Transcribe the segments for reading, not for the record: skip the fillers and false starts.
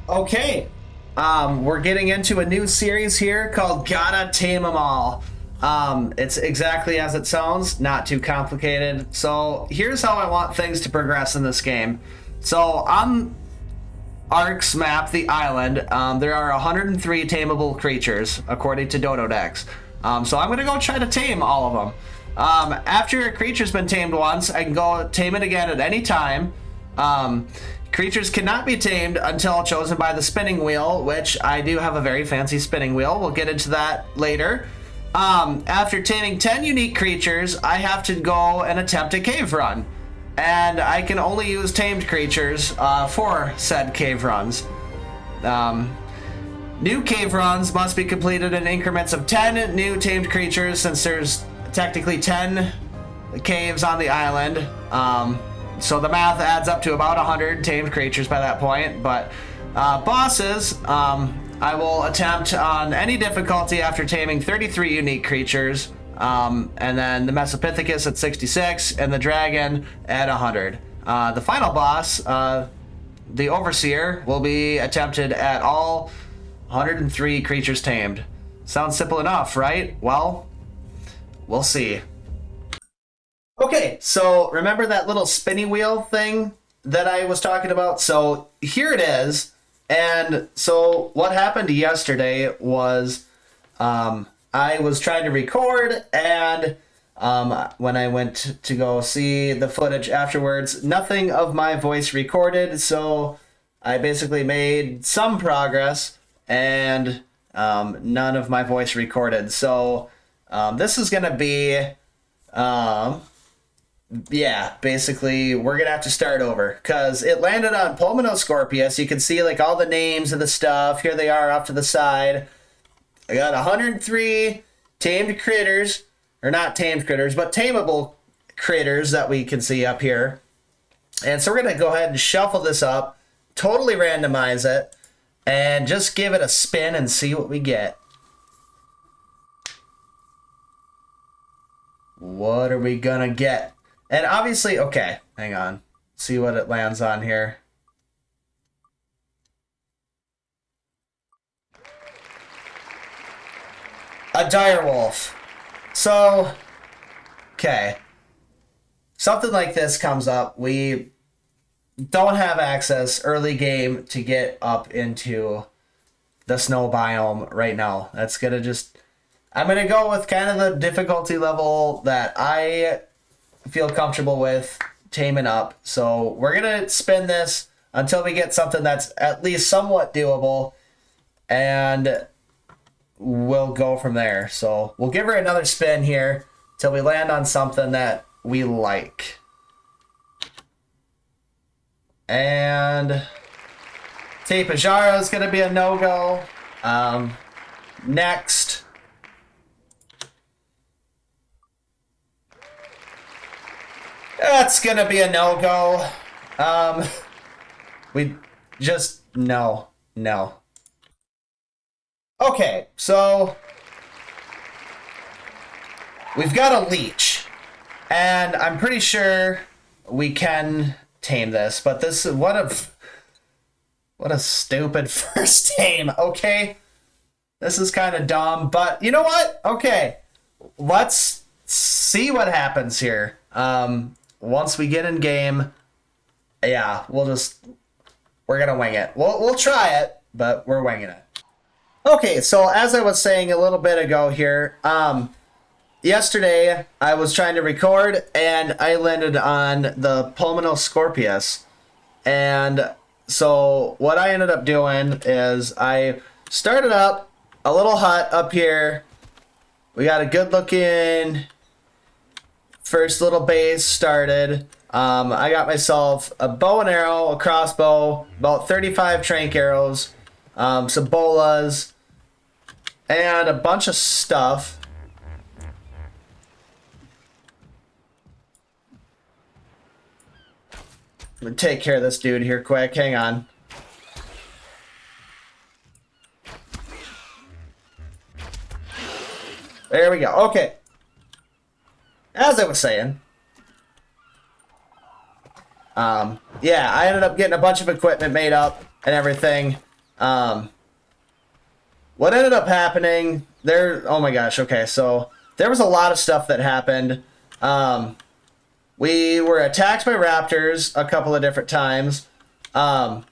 Okay, we're getting into a new series here called Gotta Tame 'em All. It's exactly as it sounds, not too complicated. So here's how I want things to progress in this game. So on Ark's map, the island, there are 103 tameable creatures according to Dodo Decks. So I'm gonna go try to tame all of them. After a creature's been tamed once, I can go tame it again at any time. Creatures cannot be tamed until chosen by the spinning wheel, which I do have a very fancy spinning wheel. We'll get into that later. After taming 10 unique creatures, I have to go and attempt a cave run. And I can only use tamed creatures for said cave runs. New cave runs must be completed in increments of 10 new tamed creatures, since there's technically 10 caves on the island. So the math adds up to about 100 tamed creatures by that point. But bosses, I will attempt on any difficulty after taming 33 unique creatures. And then the Mesopithecus at 66 and the dragon at 100. The final boss, the Overseer, will be attempted at all 103 creatures tamed. Sounds simple enough, right? Well, we'll see. Okay, so remember that little spinny wheel thing that I was talking about? So here it is. And so what happened yesterday was I was trying to record, and when I went to go see the footage afterwards, nothing of my voice recorded. So I basically made some progress, and none of my voice recorded. So this is going to be... yeah, basically, we're going to have to start over, because it landed on Pulmonoscorpius. You can see, like, all the names of the stuff. Here they are off to the side. I got 103 tamed critters, or not tamed critters, but tameable critters that we can see up here. And so we're going to go ahead and shuffle this up, totally randomize it, and just give it a spin and see what we get. What are we going to get? And obviously, okay, hang on. See what it lands on here. A direwolf. So, okay. Something like this comes up. We don't have access early game to get up into the snow biome right now. That's gonna just... I'm gonna go with kind of the difficulty level that I feel comfortable with taming up. So we're gonna spin this until we get something that's at least somewhat doable, and we'll go from there. So we'll give her another spin here till we land on something that we like. And Tapejara is gonna be a no-go. Next, that's gonna be a no-go. We just, no. Okay, so we've got a leech, and I'm pretty sure we can tame this, but this, what a stupid first tame, okay? This is kind of dumb, but you know what? Okay, let's see what happens here. Once we get in game, yeah, we're gonna wing it. We'll try it, but we're winging it. Okay, so as I was saying a little bit ago here, yesterday I was trying to record and I landed on the Pulmonoscorpius. And so what I ended up doing is I started up a little hut up here. We got a good looking first little base started. I got myself a bow and arrow, a crossbow, about 35 trank arrows, some bolas, and a bunch of stuff. I'm gonna take care of this dude here quick. Hang on. There we go. Okay. As I was saying, yeah, I ended up getting a bunch of equipment made up and everything. What ended up happening there? Oh my gosh. Okay, so there was a lot of stuff that happened. We were attacked by raptors a couple of different times. I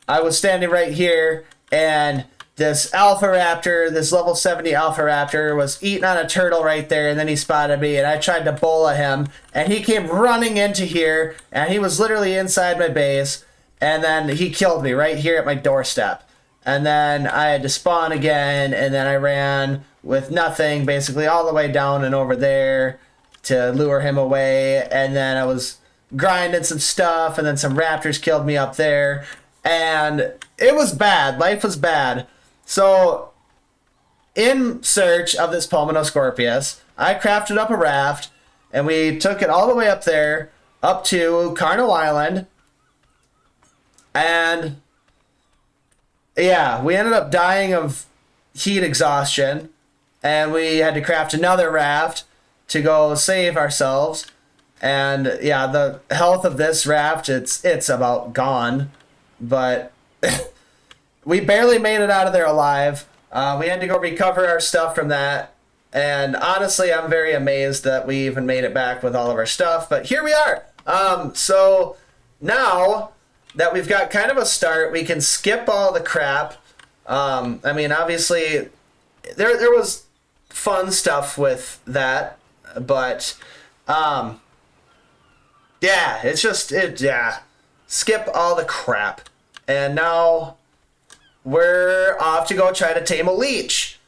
was standing right here, and this alpha raptor, this level 70 alpha raptor, was eating on a turtle right there, and then he spotted me, and I tried to bola him, and he came running into here, and he was literally inside my base, and then he killed me right here at my doorstep. And then I had to spawn again, and then I ran with nothing, basically all the way down and over there to lure him away, and then I was grinding some stuff, and then some raptors killed me up there, and it was bad. Life was bad. So, in search of this Pulmonoscorpius, I crafted up a raft, and we took it all the way up there, up to Carnal Island, and yeah, we ended up dying of heat exhaustion, and we had to craft another raft to go save ourselves. And yeah, the health of this raft, it's about gone, but we barely made it out of there alive. We had to go recover our stuff from that, and honestly, I'm very amazed that we even made it back with all of our stuff, but here we are. So now that we've got kind of a start, we can skip all the crap. I mean, obviously, there was fun stuff with that, but yeah, it's just yeah. Skip all the crap, and now we're off to go try to tame a leech.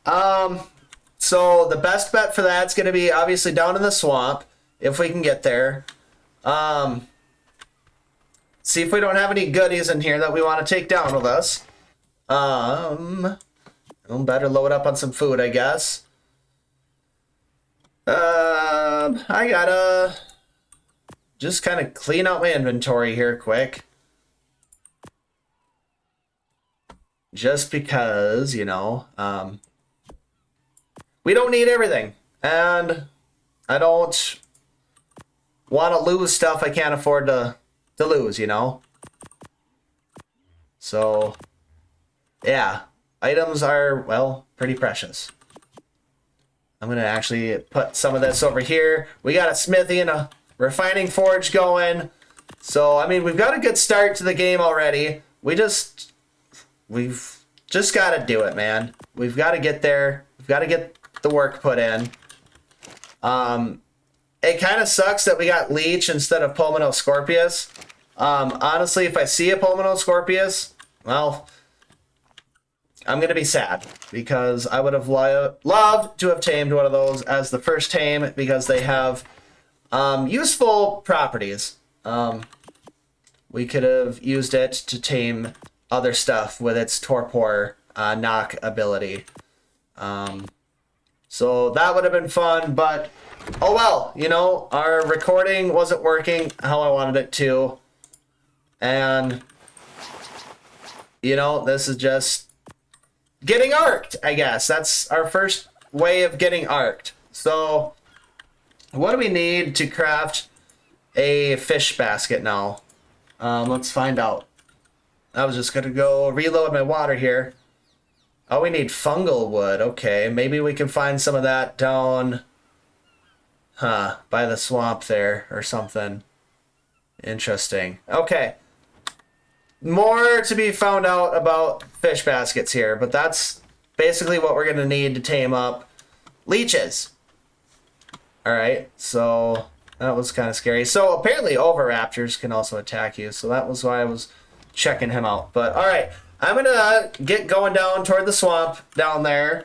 So the best bet for that's going to be obviously down in the swamp if we can get there. See if we don't have any goodies in here that we want to take down with us. Better load up on some food, I guess. I gotta just kind of clean out my inventory here quick. Just because, you know, we don't need everything. And I don't want to lose stuff I can't afford to lose, you know? So, yeah. Items are, well, pretty precious. I'm going to actually put some of this over here. We got a smithy and a refining forge going. So, I mean, we've got a good start to the game already. We've just got to do it, man. We've got to get there. We've got to get the work put in. It kind of sucks that we got Leech instead of Pulmonoscorpius. Honestly, if I see a Pulmonoscorpius, well, I'm going to be sad because I would have loved to have tamed one of those as the first tame because they have useful properties. We could have used it to tame other stuff with its Torpor knock ability. So that would have been fun, but oh well, you know, our recording wasn't working how I wanted it to. And, you know, this is just getting arced, I guess. That's our first way of getting arced. So, what do we need to craft a fish basket now? Let's find out. I was just going to go reload my water here. Oh, we need fungal wood. Okay, maybe we can find some of that down, by the swamp there or something. Interesting. Okay. More to be found out about fish baskets here, but that's basically what we're going to need to tame up leeches. Alright, so that was kind of scary. So apparently Oviraptors can also attack you, so that was why I was checking him out. But alright, I'm going to get going down toward the swamp down there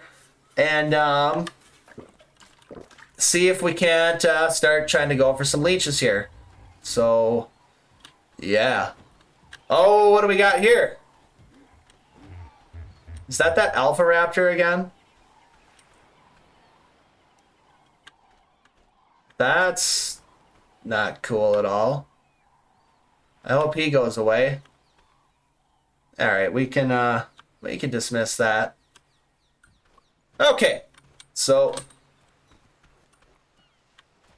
and see if we can't start trying to go for some leeches here. So, yeah. Oh, what do we got here? Is that Alpha Raptor again? That's not cool at all. I hope he goes away. Alright, we can dismiss that. Okay. So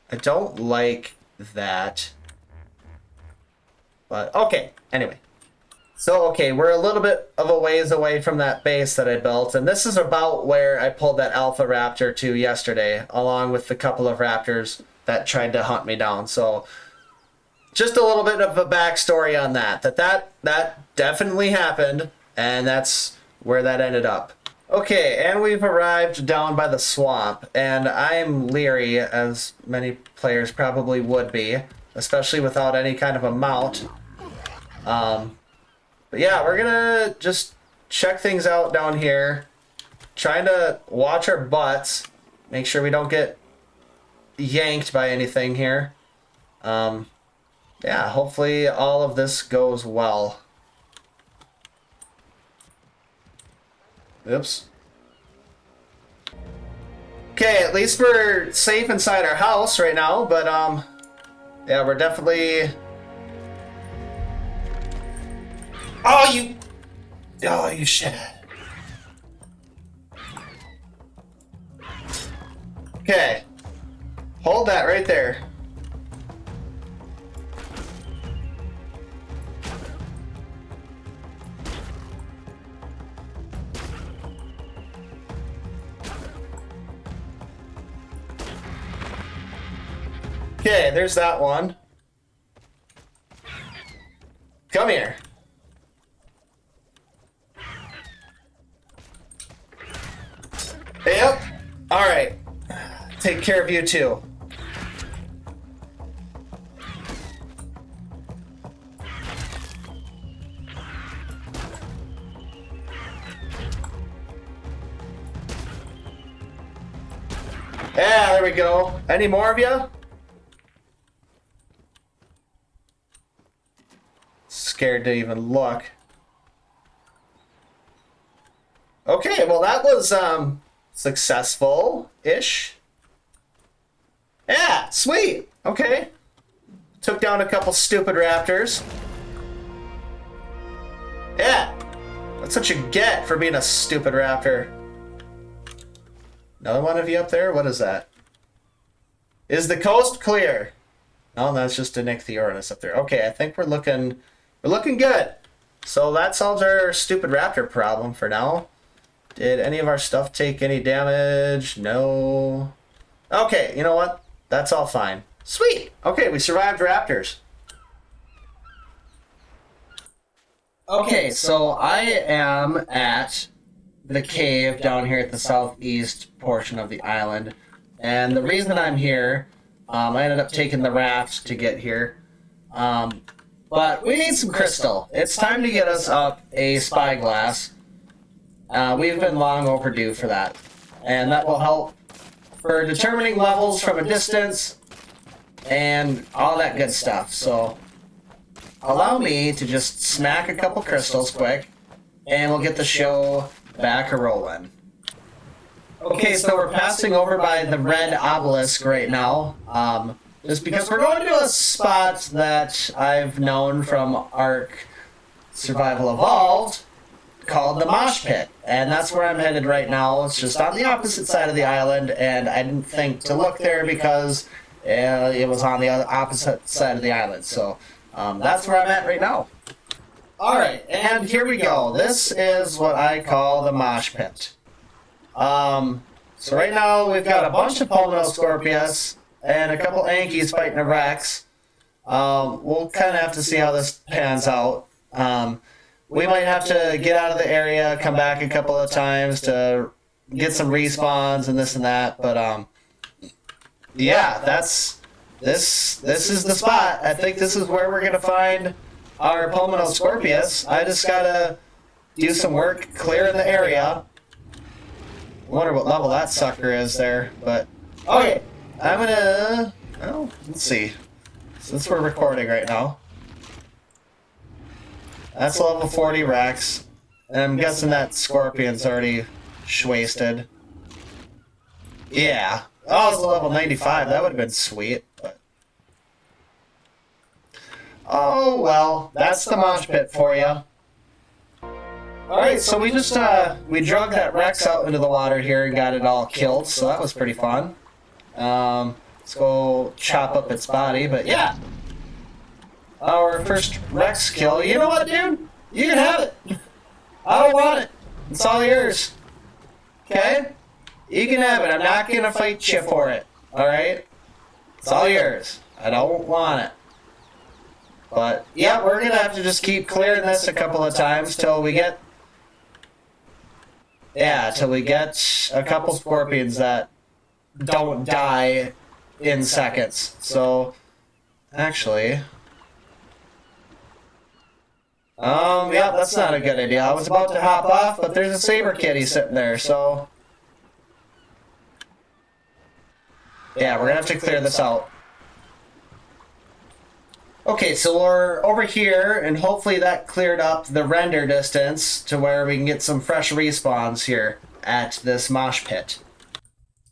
I don't like that. But okay, anyway. So, okay, we're a little bit of a ways away from that base that I built, and this is about where I pulled that alpha raptor to yesterday, along with the couple of raptors that tried to hunt me down. So, just a little bit of a backstory on that definitely happened, and that's where that ended up. Okay, and we've arrived down by the swamp, and I'm leery, as many players probably would be, especially without any kind of a mount. But yeah, we're gonna just check things out down here. Trying to watch our butts. Make sure we don't get yanked by anything here. Yeah, hopefully all of this goes well. Oops. Okay, at least we're safe inside our house right now, but yeah, we're definitely... Oh, you shit. Okay. Hold that right there. Okay, there's that one. Come here. Yep. Alright. Take care of you too. Yeah, there we go. Any more of you? Scared to even look. Okay, well that was successful-ish. Yeah, sweet. Okay. Took down a couple stupid raptors. Yeah. That's what you get for being a stupid raptor. Another one of you up there? What is that? Is the coast clear? No, that's just an Ichthyornis up there. Okay, I think we're looking good. So that solves our stupid raptor problem for now. Did any of our stuff take any damage? No. Okay, you know what? That's all fine. Sweet! Okay, we survived raptors. Okay, so I am at the cave down here at the southeast portion of the island. And the reason I'm here, I ended up taking the raft to get here. But we need some crystal. It's time to get us up a spyglass. We've been long overdue for that. And that will help for determining levels from a distance and all that good stuff. So allow me to just smack a couple crystals quick and we'll get the show back a-rolling. Okay, so we're passing over by the red obelisk right now. Just because we're going to a spot that I've known from Ark Survival Evolved called the Mosh Pit. And that's where I'm headed right now. It's just on the opposite side of the island, and I didn't think to look there because it was on the opposite side of the island. So that's where I'm at right now. Alright, and here we go. This is what I call the Mosh Pit. So right now we've got a bunch of Pulmonoscorpius and a couple Ankies fighting a Rex. We'll kind of have to see how this pans out. We might have to get out of the area, come back a couple of times to get some respawns and this and that. But yeah, this is the spot. I think this is where we're gonna find our Pulmonoscorpius. I just gotta do some work clearing the area. I wonder what level that sucker is there, but okay. I'm gonna, well, let's see. Since we're recording right now. That's level 40 Rex. And I'm guessing that Scorpion's already wasted. Yeah. Oh, it's level 95. That would have been sweet. But... oh, well. That's the mosh pit for you. Alright, so we just, we drug that Rex out into the water here and got it all killed. So that was pretty fun. Let's go chop up its body, but yeah. Our first Rex kill. You know what, dude? You can have it. I don't want it. It's all yours. Okay? You can have it. I'm not gonna fight you for it. Alright? It's all yours. I don't want it. But, yeah, we're gonna have to just keep clearing this a couple of times till we get... Yeah, till we get a couple scorpions that don't die in seconds. So, actually... yeah, that's not a good idea. I was about to hop off, but there's a saber kitty sitting there, so... Yeah, we're gonna have to clear this out. Okay, so we're over here, and hopefully that cleared up the render distance to where we can get some fresh respawns here at this mosh pit.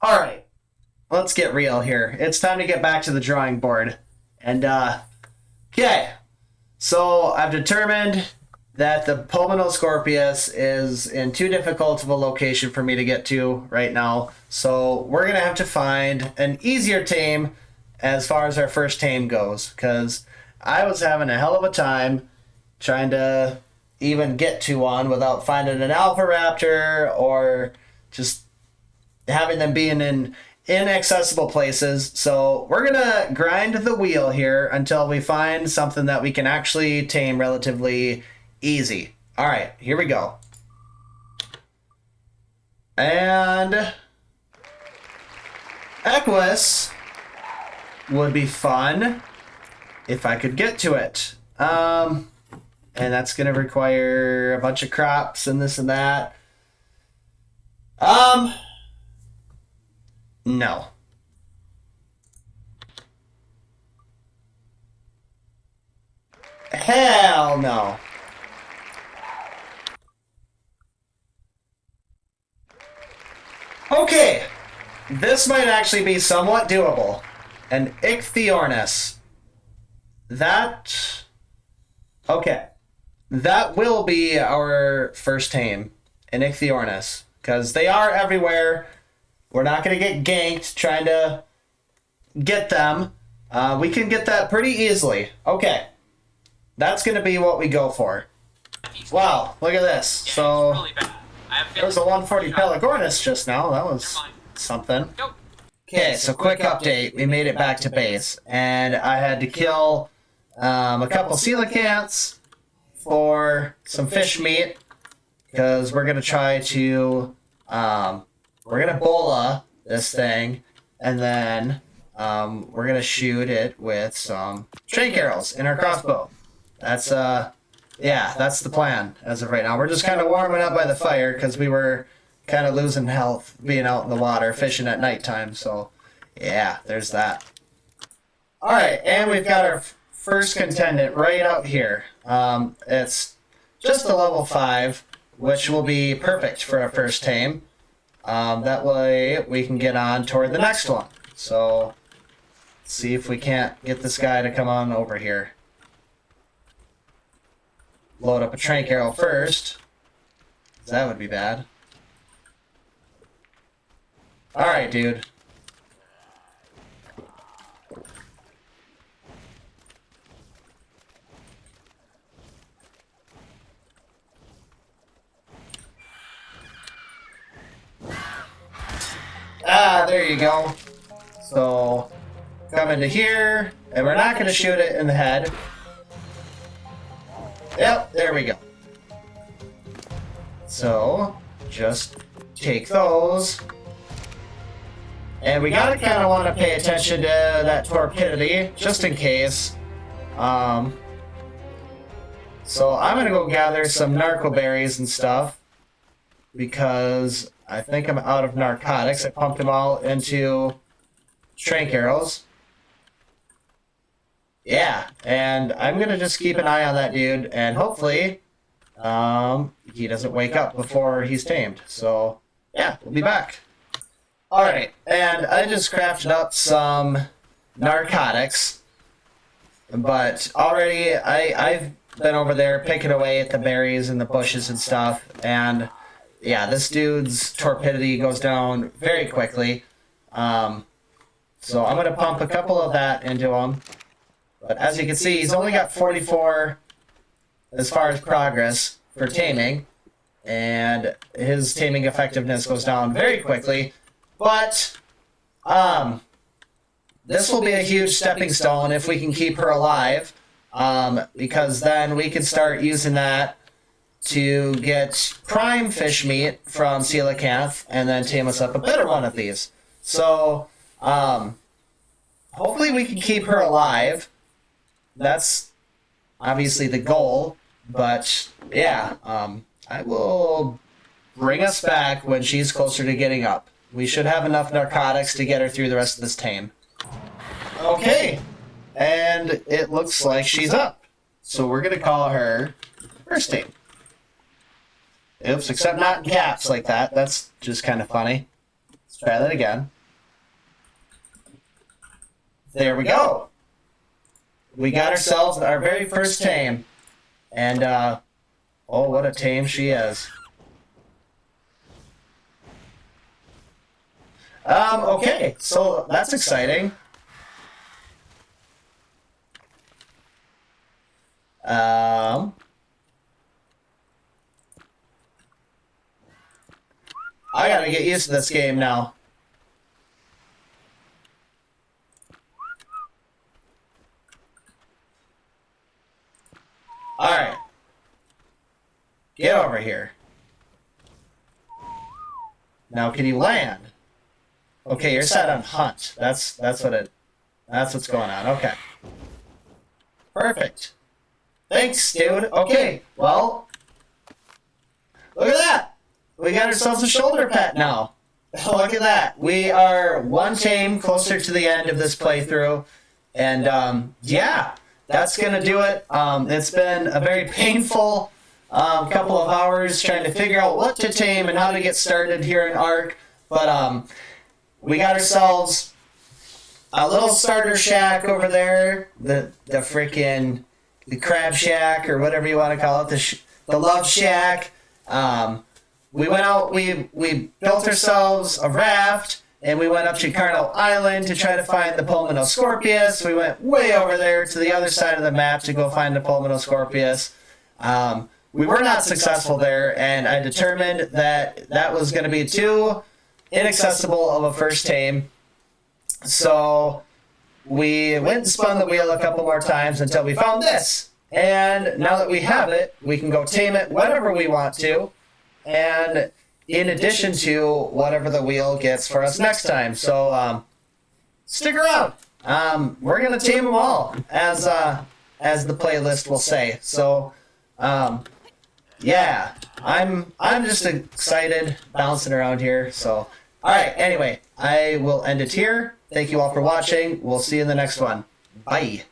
Alright, let's get real here. It's time to get back to the drawing board. And, okay. So, I've determined that the Pulmonoscorpius is in too difficult of a location for me to get to right now. So, we're going to have to find an easier tame as far as our first tame goes. Because I was having a hell of a time trying to even get to one without finding an Alpha Raptor or just having them being in inaccessible places. So we're gonna grind the wheel here until we find something that we can actually tame relatively easy. All right, here we go. And Equus would be fun if I could get to it. And that's gonna require a bunch of crops and this and that. No. Hell no. Okay. This might actually be somewhat doable. An Ichthyornis. That... Okay. That will be our first tame. An Ichthyornis. Because they are everywhere. We're not going to get ganked trying to get them. We can get that pretty easily. Okay. That's going to be what we go for. Wow, look at this. So, there was a 140 Pelagornis just now. That was something. Okay, so quick update. We made it back to base. And I had to kill a couple coelacanths for some fish meat. Because we're going to try to... we're going to bola this thing, and then we're going to shoot it with some trank arrows in our crossbow. That's, yeah, that's the plan as of right now. We're just kind of warming up by the fire because we were kind of losing health being out in the water fishing at nighttime, so yeah, there's that. Alright, and we've got our first contendant right out here. It's just a level 5, which will be perfect for our first tame. That way we can get on toward the next one. So, let's see if we can't get this guy to come on over here. Load up a trank arrow first. That would be bad. Alright, dude. Ah, there you go. So, come into here, and we're not going to shoot it in the head. Yep, there we go. So, just take those. And we gotta kind of want to pay attention to that torpidity, just in case. So I'm gonna go gather some narco berries and stuff, because I think I'm out of narcotics. I pumped them all into trank arrows. Yeah, and I'm gonna just keep an eye on that dude, and hopefully, he doesn't wake up before he's tamed. So, yeah, we'll be back. Alright, and I just crafted up some narcotics, but already I've been over there picking away at the berries and the bushes and stuff, and yeah, this dude's torpidity goes down very quickly. So I'm going to pump a couple of that into him. But as you can see, he's only got 44 as far as progress for taming, and his taming effectiveness goes down very quickly. But this will be a huge stepping stone if we can keep her alive, because then we can start using that to get prime fish meat from coelacanth and then tame us up a better one of these. So hopefully we can keep her alive. That's obviously the goal, but yeah, I will bring us back when she's closer to getting up. We should have enough narcotics to get her through the rest of this tame. Okay, and it looks like she's up. So we're going to call her first tame. Oops, except not in caps like that. That's just kind of funny. Let's try that again. There we go. We got ourselves our very first tame. And, oh, what a tame she is. Okay, so that's exciting. I gotta get used to this game now. Alright. Get over here. Now can you land? Okay, you're set on hunt. That's what's going on. Okay. Perfect. Thanks, dude. Okay, well, look at that. We got ourselves a shoulder pet now. Look at that. We are one tame closer to the end of this playthrough. And, yeah, that's going to do it. It's been a very painful couple of hours trying to figure out what to tame and how to get started here in Ark. But we got ourselves a little starter shack over there. The freaking... the crab shack, or whatever you want to call it, the love shack. We went out, we built ourselves a raft, and we went up to Carnal Island to try to find the Pulmonoscorpius. We went way over there to the other side of the map to go find the Pulmonoscorpius. We were not successful there, and I determined that that was going to be too inaccessible of a first tame. So we went and spun the wheel a couple more times until we found this. And now that we have it, we can go tame it whenever we want to. And in addition to whatever the wheel gets for us next time. So stick around. We're going to tame them all, as the playlist will say. So yeah, I'm just excited bouncing around here. So all right, anyway, I will end it here. Thank you all for watching. We'll see you in the next one. Bye.